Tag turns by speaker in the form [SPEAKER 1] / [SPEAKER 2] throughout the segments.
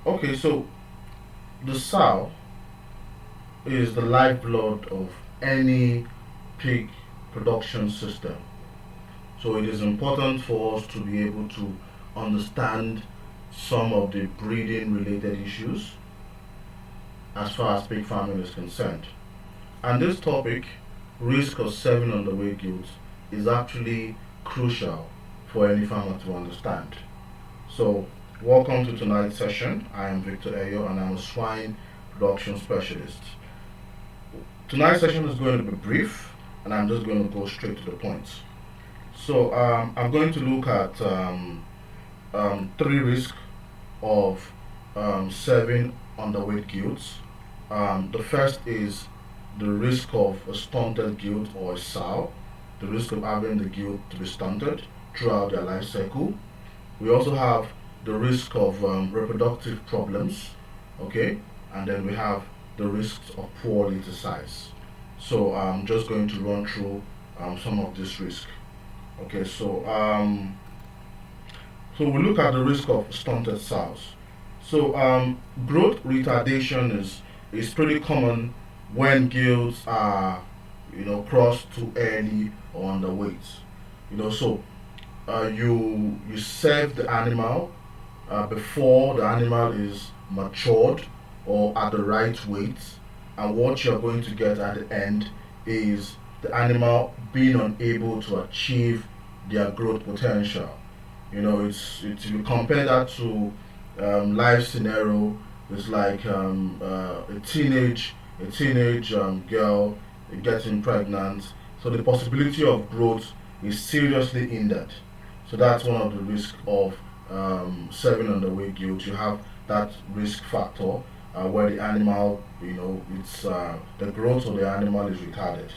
[SPEAKER 1] Okay, so the sow is the lifeblood of any pig production system. So it is important for us to be able to understand some of the breeding related issues as far as pig farming is concerned. And this topic, risk of serving underweight gilts, is actually crucial for any farmer to understand. So, welcome to tonight's session. I am Victor Eyo and I'm a swine production specialist. Tonight's session is going to be brief and I'm just going to go straight to the point. So, I'm going to look at three risks of serving underweight gilts. The first is the risk of a stunted gilt or a sow, the risk of having the gilt to be stunted throughout their life cycle. We also have the risk of reproductive problems, okay, and then we have the risks of poor litter size. So I'm just going to run through some of this risk. Okay, so we look at the risk of stunted sows. So growth retardation is pretty common when gilts are crossed too early or underweight. You serve the animal before the animal is matured or at the right weight, and what you're going to get at the end is the animal being unable to achieve their growth potential. It's if you compare that to life scenario. It's like a teenage girl getting pregnant. So the possibility of growth is seriously hindered. So that's one of the risks of serving underweight gilt. You have that risk factor where the animal, it's the growth of the animal is retarded.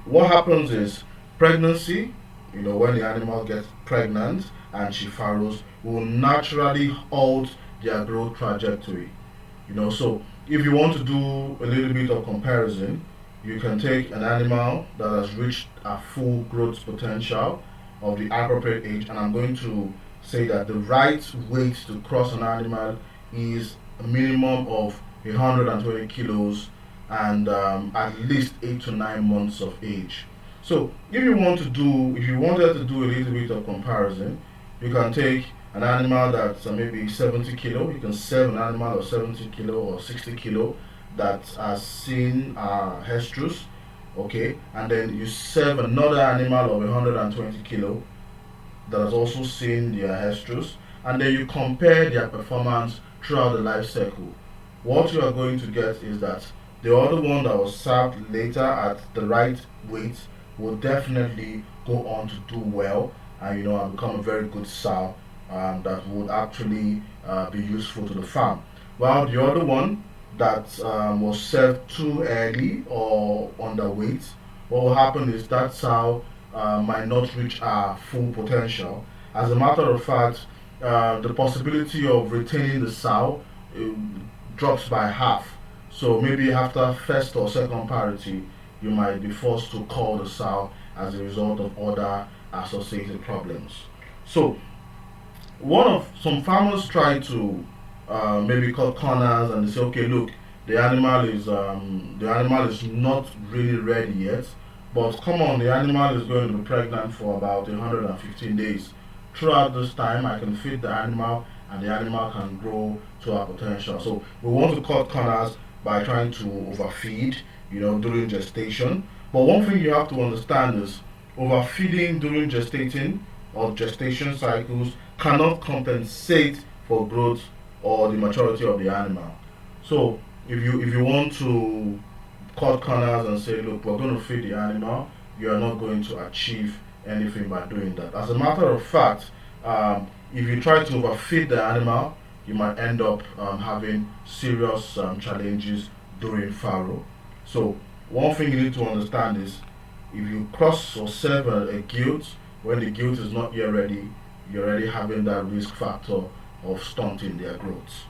[SPEAKER 1] What happens is pregnancy. When the animal gets pregnant and she farrows, will naturally halt their growth trajectory. If you want to do a little bit of comparison, you can take an animal that has reached a full growth potential of the appropriate age, and I'm going to say that the right weight to cross an animal is a minimum of 120 kilos and at least 8 to 9 months of age. So if you wanted to do a little bit of comparison, you can take an animal that's maybe 70 kilo. You can serve an animal of 70 kilo or 60 kilo that has seen estrus, okay, and then you serve another animal of 120 kilo that has also seen their estrus, and then you compare their performance throughout the life cycle. What you are going to get is that the other one that was served later at the right weight will definitely go on to do well and and become a very good sow that would actually be useful to the farm. While the other one that was served too early or underweight, what will happen is that sow might not reach our full potential. As a matter of fact, the possibility of retaining the sow drops by half. So maybe after first or second parity, you might be forced to call the sow as a result of other associated problems. So one of some farmers try to maybe cut corners and they say, okay, look, the animal is not really ready yet, but come on, the animal is going to be pregnant for about 115 days. Throughout this time, I can feed the animal, and the animal can grow to our potential. So we want to cut corners by trying to overfeed, during gestation. But one thing you have to understand is overfeeding during gestating or gestation cycles cannot compensate for growth or the maturity of the animal. So if you want to cut corners and say, look, we're going to feed the animal, you are not going to achieve anything by doing that. As a matter of fact, if you try to overfeed the animal, you might end up having serious challenges during farrow. So one thing you need to understand is if you cross or serve a gilt when the gilt is not yet ready, you're already having that risk factor of stunting their growth.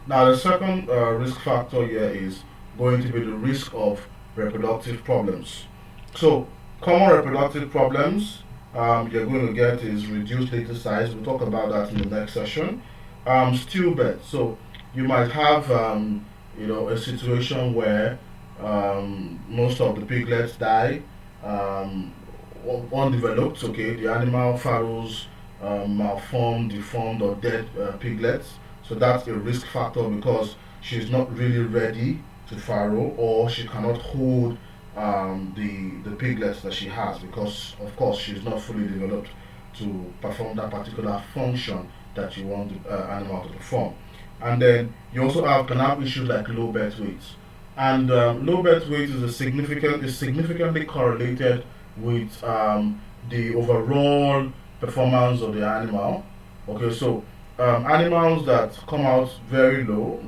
[SPEAKER 1] Now, the second risk factor here is going to be the risk of reproductive problems. So, common reproductive problems you're going to get is reduced litter size. We'll talk about that in the next session. Stillbirth. So you might have a situation where most of the piglets die um, undeveloped. Okay, the animal farrows malformed, deformed, or dead piglets. So that's a risk factor because she's not really ready to farrow, or she cannot hold the piglets that she has because, of course, she's not fully developed to perform that particular function that you want the animal to perform. And then you also can have issues like low birth weights. And low birth weight is significantly correlated with the overall performance of the animal. Okay, so animals that come out very low,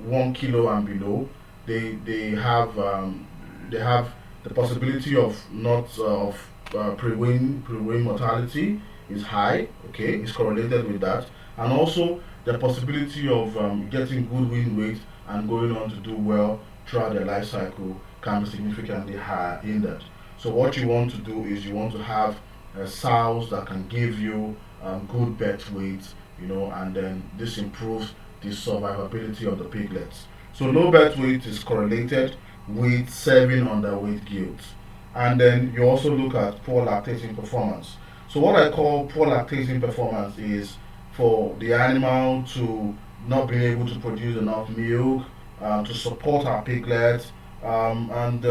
[SPEAKER 1] 1 kilo and below, they have the possibility of not of pre-wean mortality is high. Okay, it's correlated with that, and also the possibility of getting good wean weight and going on to do well throughout their life cycle can be significantly higher in that. So what you want to do is you want to have sows that can give you good birth weight, and then this improves the survivability of the piglets. So low birth weight is correlated with serving underweight gilt. And then you also look at poor lactating performance. So what I call poor lactating performance is for the animal to not being able to produce enough milk to support our piglets, and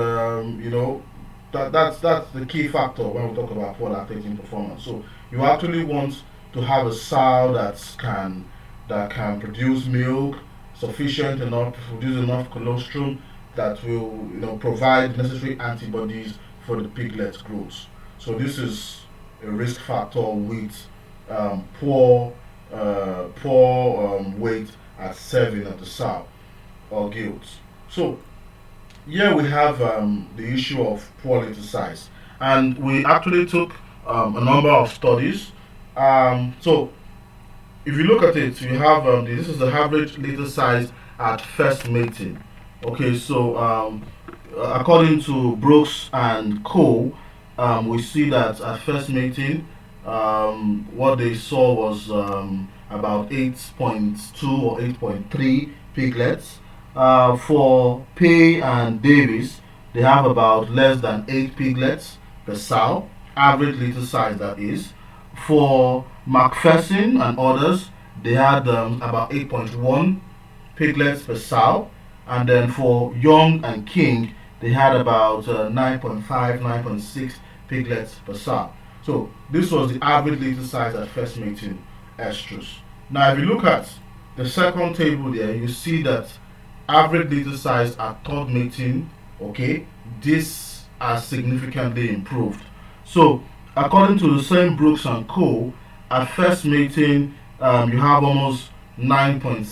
[SPEAKER 1] that's the key factor when we talk about poor lactating performance. So you actually want to have a sow that can produce milk sufficient enough, produce enough colostrum that will provide necessary antibodies for the piglet's growth. So this is a risk factor with poor weight at serving at the sow or gilt. So here we have the issue of poor litter size, and we actually took a number of studies. So if you look at it, you have this is the average litter size at first mating. Okay, so according to Brooks and Co, we see that at first mating, what they saw was about 8.2 or 8.3 piglets. For Pay and Davis, they have about less than 8 piglets per sow, average litter size that is. For Macpherson and others, they had about 8.1 piglets per sow, and then for Young and King, they had about 9.5, 9.6 piglets per sow. So this was the average litter size at first mating estrus. Now, if you look at the second table there, you see that average litter size at third mating, okay, this has significantly improved. So according to the same Brooks and Co, at first mating, you have almost 9.7,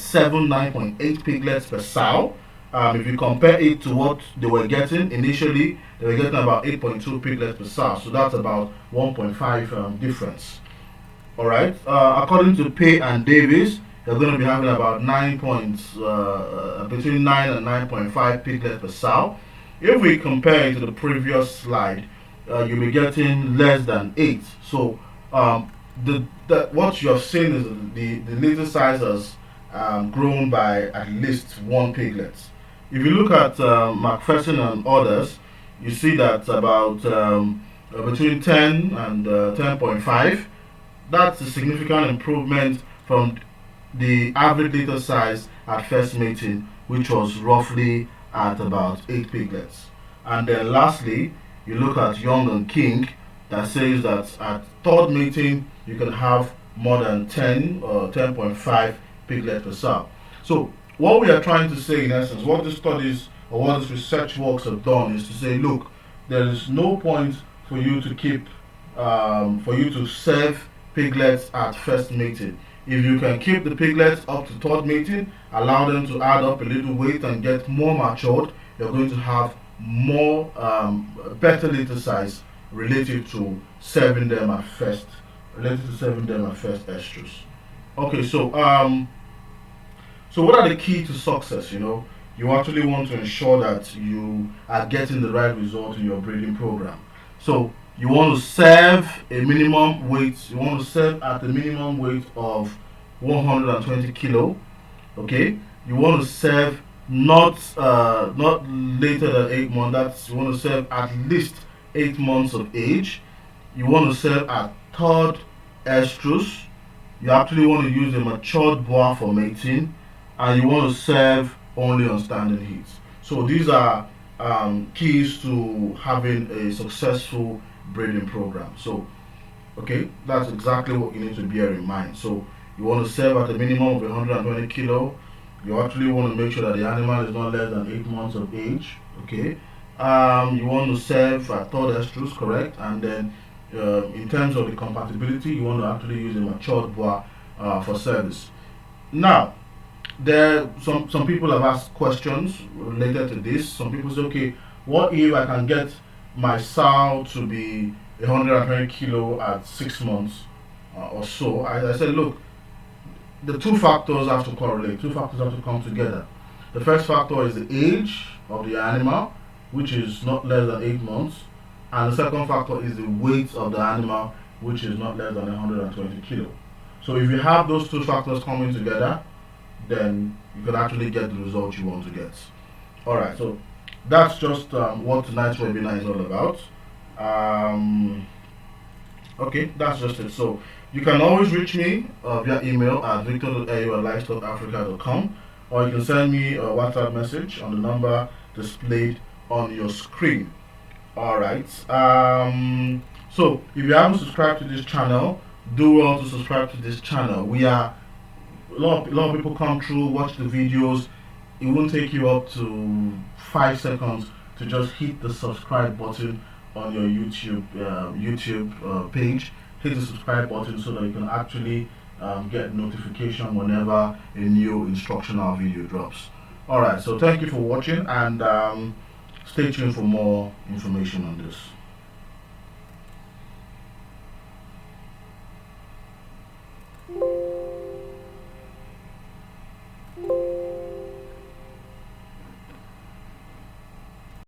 [SPEAKER 1] 9.8 piglets per sow. If you compare it to what they were getting initially, they were getting about 8.2 piglets per sow. So that's about 1.5 difference. All right. According to Pay and Davis, you're going to be having about between 9 and 9.5 piglets per sow. If we compare it to the previous slide, you'll be getting less than 8. So what you're seeing is the litter size has grown by at least 1 piglet. If you look at Macpherson and others, you see that about between 10 and 10.5. That's a significant improvement from the average litter size at first mating, which was roughly at about 8 piglets. And then lastly, you look at Young and King, that says that at third mating, you can have more than 10 or 10.5 piglets per sow. So what we are trying to say in essence, what the studies or what this research works have done is to say, look, there is no point for you to keep, for you to serve piglets at first mating. If you can keep the piglets up to third mating, allow them to add up a little weight and get more matured, you're going to have more better litter size relative to serving them at first, estrus. Okay, so what are the key to success? You actually want to ensure that you are getting the right result in your breeding program. So you want to serve a minimum weight. You want to serve at the minimum weight of 120 kilo. Okay, you want to serve not later than 8 months. That's, you want to serve at least 8 months of age. You want to serve at third estrus. You actually want to use a matured boa for mating, and you want to serve only on standing heat. So these are keys to having a successful breeding program. So okay, that's exactly what you need to bear in mind. So you want to serve at a minimum of 120 kilo. You actually want to make sure that the animal is not less than 8 months of age. Okay, you want to serve at third estrus, correct? And then in terms of the compatibility, you want to actually use a matured boa for service. Now, there some people have asked questions related to this. Some people say, okay, what if I can get my sow to be 120 kilo at 6 months or so? I said, look, the two factors have to correlate. Two factors have to come together. The first factor is the age of the animal, which is not less than 8 months, and the second factor is the weight of the animal, which is not less than 120 kilo. So if you have those two factors coming together, then you can actually get the result you want to get. All right, so that's just what tonight's webinar is all about. Okay, that's just it. So you can always reach me via email at victor.ayu@livestockafrica.com, or you can send me a WhatsApp message on the number displayed on your screen. All right. So if you haven't subscribed to this channel, do well to subscribe to this channel. We are a lot of people come through, watch the videos. It won't take you up to 5 seconds to just hit the subscribe button on your YouTube page. Hit the subscribe button so that you can actually get notification whenever a new instructional video drops. Alright, so thank you for watching, and stay tuned for more information on this.